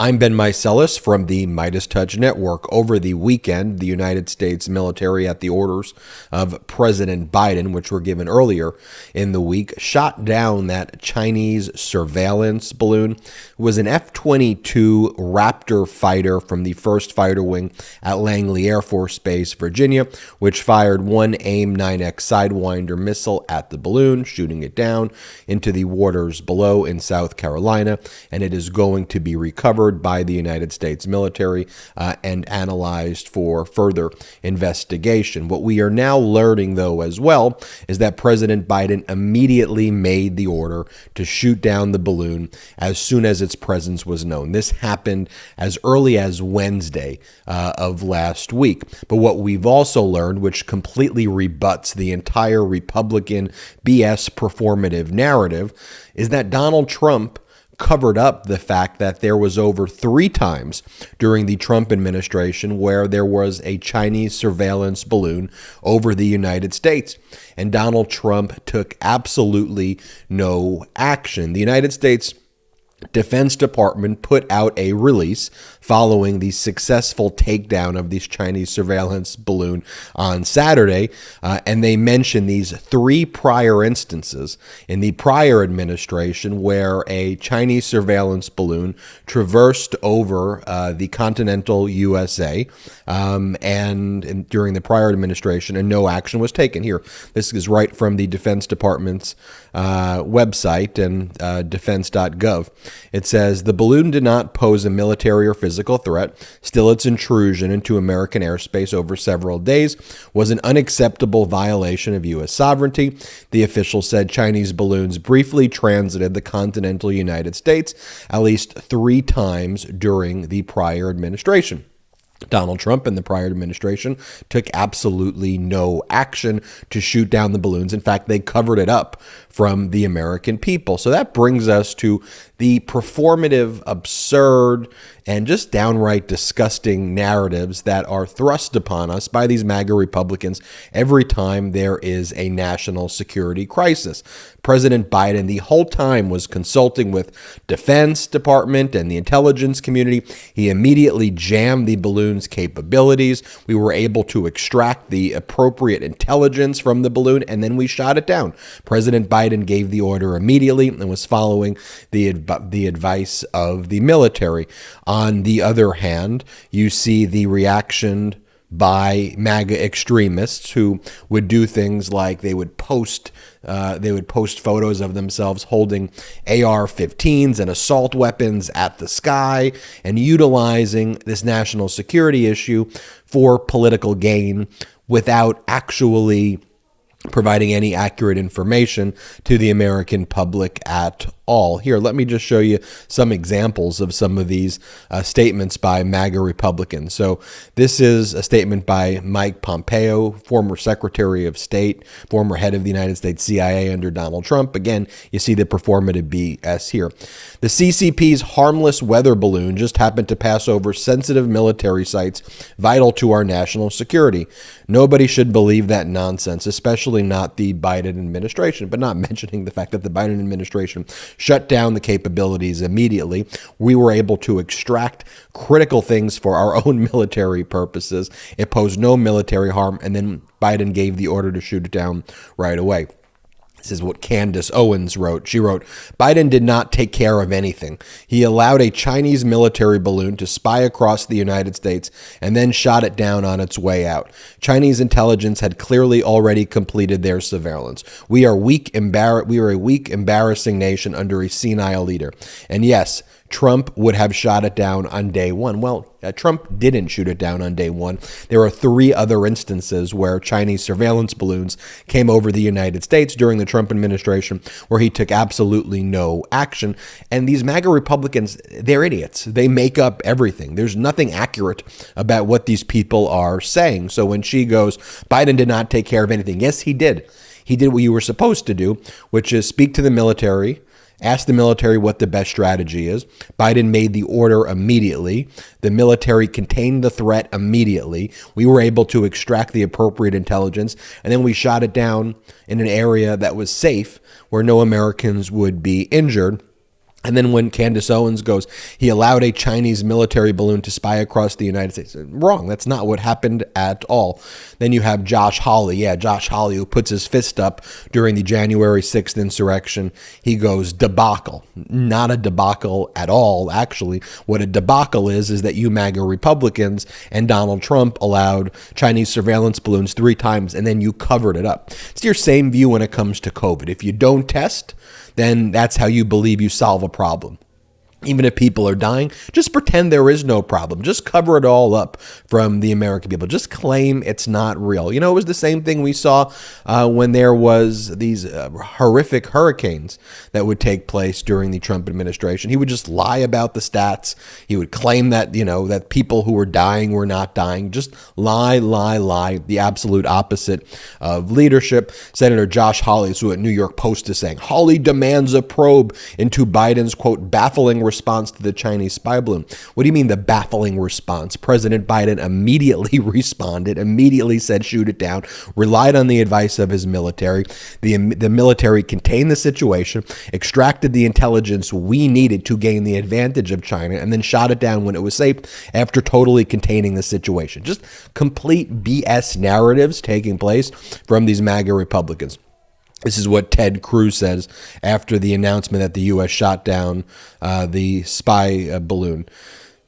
I'm Ben Meiselas from the MeidasTouch network. Over the weekend, the United States military, at the orders of President Biden, which were given earlier in the week, shot down that Chinese surveillance balloon. It was an F-22 Raptor fighter from the 1st Fighter Wing at Langley Air Force Base, Virginia, which fired one AIM-9X Sidewinder missile at the balloon, shooting it down into the waters below in South Carolina, and it is going to be recovered by the United States military and analyzed for further investigation. What we are now learning, though, as well, is that President Biden immediately made the order to shoot down the balloon as soon as its presence was known. This happened as early as Wednesday of last week. But what we've also learned, which completely rebuts the entire Republican BS performative narrative, is that Donald Trump covered up the fact that there was over 3 times during the Trump administration where there was a Chinese surveillance balloon over the United States. And Donald Trump took absolutely no action. The United States Defense Department put out a release following the successful takedown of this Chinese surveillance balloon on Saturday, and they mentioned these 3 prior instances in the prior administration where a Chinese surveillance balloon traversed over the continental USA, and during the prior administration, and no action was taken. Here, this is right from the Defense Department's website and defense.gov. It says, the balloon did not pose a military or physical threat. Still, its intrusion into American airspace over several days was an unacceptable violation of U.S. sovereignty. The official said Chinese balloons briefly transited the continental United States at least 3 times during the prior administration. Donald Trump and the prior administration took absolutely no action to shoot down the balloons. In fact, they covered it up from the American people. So that brings us to the performative, absurd, and just downright disgusting narratives that are thrust upon us by these MAGA Republicans every time there is a national security crisis. President Biden the whole time was consulting with Defense Department and the intelligence community. He immediately jammed the balloon's capabilities. We were able to extract the appropriate intelligence from the balloon, and then we shot it down. President Biden gave the order immediately and was following the advice of the military. On the other hand, you see the reaction by MAGA extremists who would do things like they would post photos of themselves holding AR-15s and assault weapons at the sky and utilizing this national security issue for political gain without actually providing any accurate information to the American public at all. Here, let me just show you some examples of some of these statements by MAGA Republicans. So this is a statement by Mike Pompeo, former Secretary of State, former head of the United States CIA under Donald Trump. Again, you see the performative BS here. The CCP's harmless weather balloon just happened to pass over sensitive military sites vital to our national security. Nobody should believe that nonsense, especially not the Biden administration, but not mentioning the fact that the Biden administration shut down the capabilities immediately. We were able to extract critical things for our own military purposes. It posed no military harm, and then Biden gave the order to shoot it down right away. This is what Candace Owens wrote. She wrote, Biden did not take care of anything. He allowed a Chinese military balloon to spy across the United States and then shot it down on its way out. Chinese intelligence had clearly already completed their surveillance. We are a weak, embarrassing nation under a senile leader. And yes, Trump would have shot it down on day one. Well, Trump didn't shoot it down on day one. There are 3 other instances where Chinese surveillance balloons came over the United States during the Trump administration where he took absolutely no action. And these MAGA Republicans, they're idiots. They make up everything. There's nothing accurate about what these people are saying. So when she goes, Biden did not take care of anything. Yes, he did. He did what you were supposed to do, which is speak to the military, asked the military what the best strategy is. Biden made the order immediately. The military contained the threat immediately. We were able to extract the appropriate intelligence, and then we shot it down in an area that was safe where no Americans would be injured. And then when Candace Owens goes, he allowed a Chinese military balloon to spy across the United States. Wrong. That's not what happened at all. Then you have Josh Hawley. Yeah, Josh Hawley, who puts his fist up during the January 6th insurrection. He goes, debacle. Not a debacle at all, actually. What a debacle is that you MAGA Republicans and Donald Trump allowed Chinese surveillance balloons 3 times, and then you covered it up. It's your same view when it comes to COVID. If you don't test, then that's how you believe you solve a problem. Even if people are dying, just pretend there is no problem. Just cover it all up from the American people. Just claim it's not real. You know, it was the same thing we saw when there was these horrific hurricanes that would take place during the Trump administration. He would just lie about the stats. He would claim that, you know, that people who were dying were not dying. Just lie. The absolute opposite of leadership. Senator Josh Hawley, who at New York Post is saying, Hawley demands a probe into Biden's, quote, baffling response to the Chinese spy balloon. What do you mean the baffling response? President Biden immediately responded, immediately said shoot it down, relied on the advice of his military. The military contained the situation, extracted the intelligence we needed to gain the advantage of China, and then shot it down when it was safe after totally containing the situation. Just complete BS narratives taking place from these MAGA Republicans. This is what Ted Cruz says after the announcement that the U.S. shot down the spy balloon.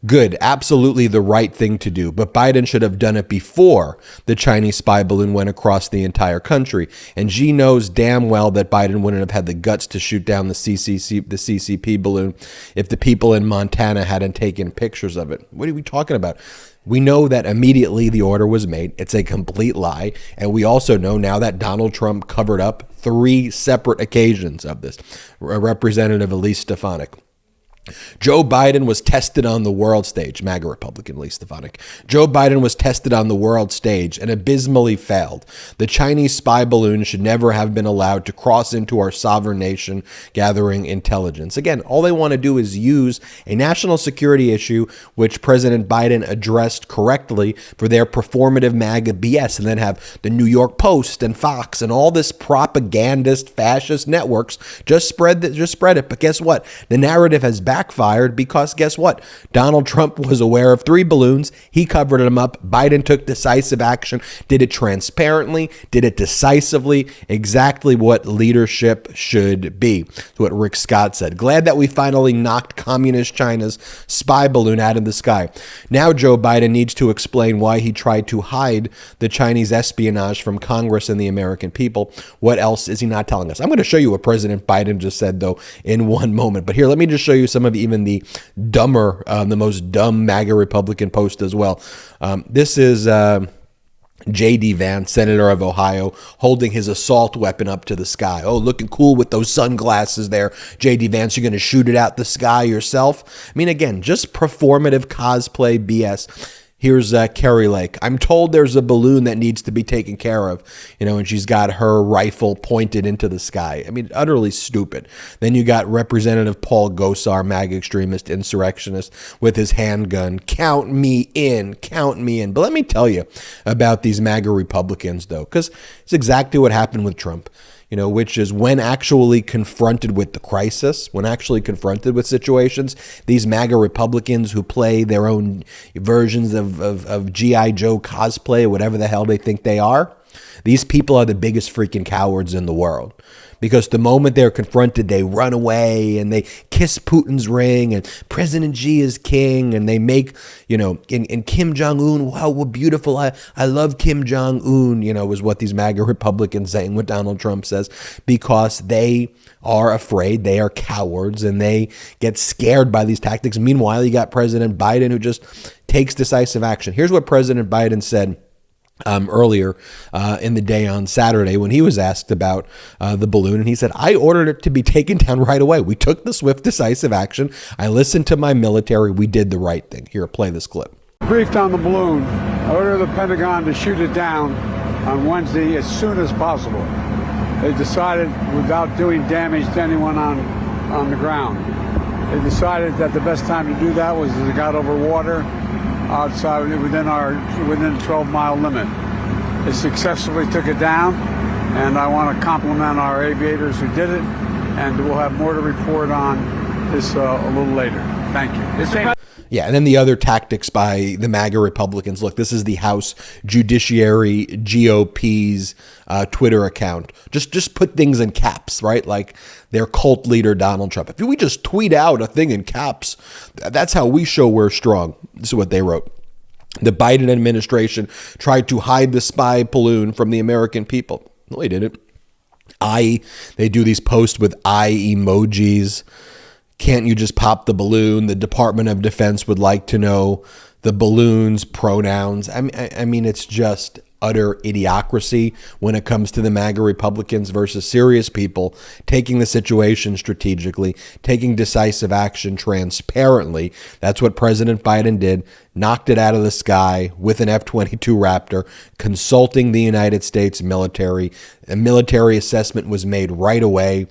Good, absolutely the right thing to do, but Biden should have done it before the Chinese spy balloon went across the entire country. And Xi knows damn well that Biden wouldn't have had the guts to shoot down the CCP balloon if the people in Montana hadn't taken pictures of it. What are we talking about? We know that immediately the order was made. It's a complete lie. And we also know now that Donald Trump covered up 3 separate occasions of this. Representative Elise Stefanik. Joe Biden was tested on the world stage, MAGA Republican Lee Stefanik. Joe Biden was tested on the world stage and abysmally failed. The Chinese spy balloon should never have been allowed to cross into our sovereign nation, gathering intelligence. Again, all they want to do is use a national security issue, which President Biden addressed correctly, for their performative MAGA BS, and then have the New York Post and Fox and all this propagandist fascist networks just spread it. But guess what? The narrative has backfired because guess what? Donald Trump was aware of 3 balloons. He covered them up. Biden took decisive action, did it transparently, did it decisively, exactly what leadership should be. That's what Rick Scott said. Glad that we finally knocked communist China's spy balloon out of the sky. Now Joe Biden needs to explain why he tried to hide the Chinese espionage from Congress and the American people. What else is he not telling us? I'm going to show you what President Biden just said, though, in one moment. But here, let me just show you some of even the dumber, the most dumb MAGA Republican post as well. This is J.D. Vance, Senator of Ohio, holding his assault weapon up to the sky. Oh, looking cool with those sunglasses there. J.D. Vance, you're going to shoot it out the sky yourself? I mean, again, just performative cosplay BS. Here's Carrie Lake. I'm told there's a balloon that needs to be taken care of, and she's got her rifle pointed into the sky. I mean, utterly stupid. Then you got Representative Paul Gosar, MAGA extremist, insurrectionist, with his handgun. Count me in. But let me tell you about these MAGA Republicans, though, because it's exactly what happened with Trump. Which is when actually confronted with the crisis, when actually confronted with situations, these MAGA Republicans who play their own versions of G.I. Joe cosplay, whatever the hell they think they are, these people are the biggest freaking cowards in the world. Because the moment they're confronted, they run away and they kiss Putin's ring and President Xi is king and they make, in Kim Jong-un, wow, what beautiful. I love Kim Jong-un, is what these MAGA Republicans saying what Donald Trump says, because they are afraid, they are cowards, and they get scared by these tactics. Meanwhile, you got President Biden who just takes decisive action. Here's what President Biden said earlier in the day on Saturday when he was asked about the balloon, and he said, I ordered it to be taken down right away. We took the swift, decisive action. I listened to my military. We did the right thing. Here, play this clip. Briefed on the balloon. I ordered the Pentagon to shoot it down on Wednesday as soon as possible. They decided, without doing damage to anyone on the ground, they decided that the best time to do that was as it got over water outside within the 12-mile limit. They successfully took it down, and I want to compliment our aviators who did it, and we'll have more to report on this a little later. Thank you. Yeah, and then the other tactics by the MAGA Republicans. Look, this is the House Judiciary GOP's Twitter account. Just put things in caps, right? Like their cult leader, Donald Trump. If we just tweet out a thing in caps, that's how we show we're strong. This is what they wrote. The Biden administration tried to hide the spy balloon from the American people. No, they didn't. They do these posts with eye emojis. Can't you just pop the balloon? The Department of Defense would like to know the balloon's pronouns. I mean, it's just utter idiocracy when it comes to the MAGA Republicans versus serious people taking the situation strategically, taking decisive action transparently. That's what President Biden did. Knocked it out of the sky with an F-22 Raptor, consulting the United States military. A military assessment was made right away.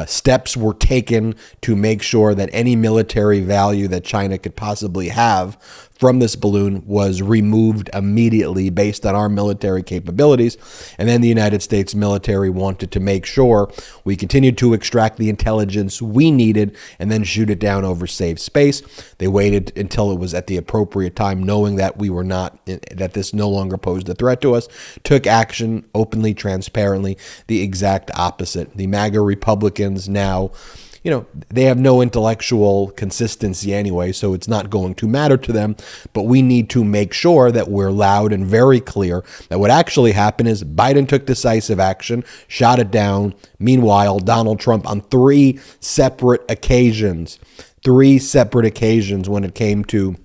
Steps were taken to make sure that any military value that China could possibly have from this balloon was removed immediately based on our military capabilities. And then the United States military wanted to make sure we continued to extract the intelligence we needed and then shoot it down over safe space. They waited until it was at the appropriate time, knowing that that this no longer posed a threat to us, took action openly, transparently, the exact opposite. The MAGA Republicans now, they have no intellectual consistency anyway, so it's not going to matter to them. But we need to make sure that we're loud and very clear that what actually happened is Biden took decisive action, shot it down. Meanwhile, Donald Trump on three separate occasions when it came to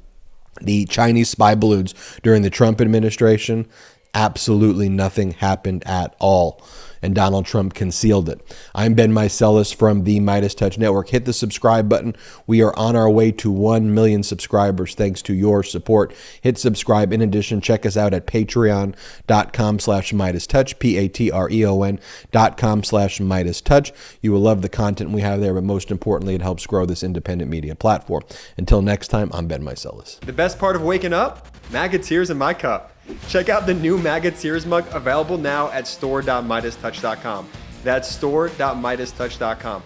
the Chinese spy balloons during the Trump administration, absolutely nothing happened at all. And Donald Trump concealed it. I'm Ben Meiselas from the MeidasTouch Network. Hit the subscribe button. We are on our way to 1 million subscribers thanks to your support. Hit subscribe. In addition, check us out at patreon.com/MeidasTouch, patreon.com/MeidasTouch. You will love the content we have there, but most importantly, it helps grow this independent media platform. Until next time, I'm Ben Meiselas. The best part of waking up? MAGA tears in my cup. Check out the new MAGA Tears mug available now at store.MeidasTouch.com. That's store.MeidasTouch.com.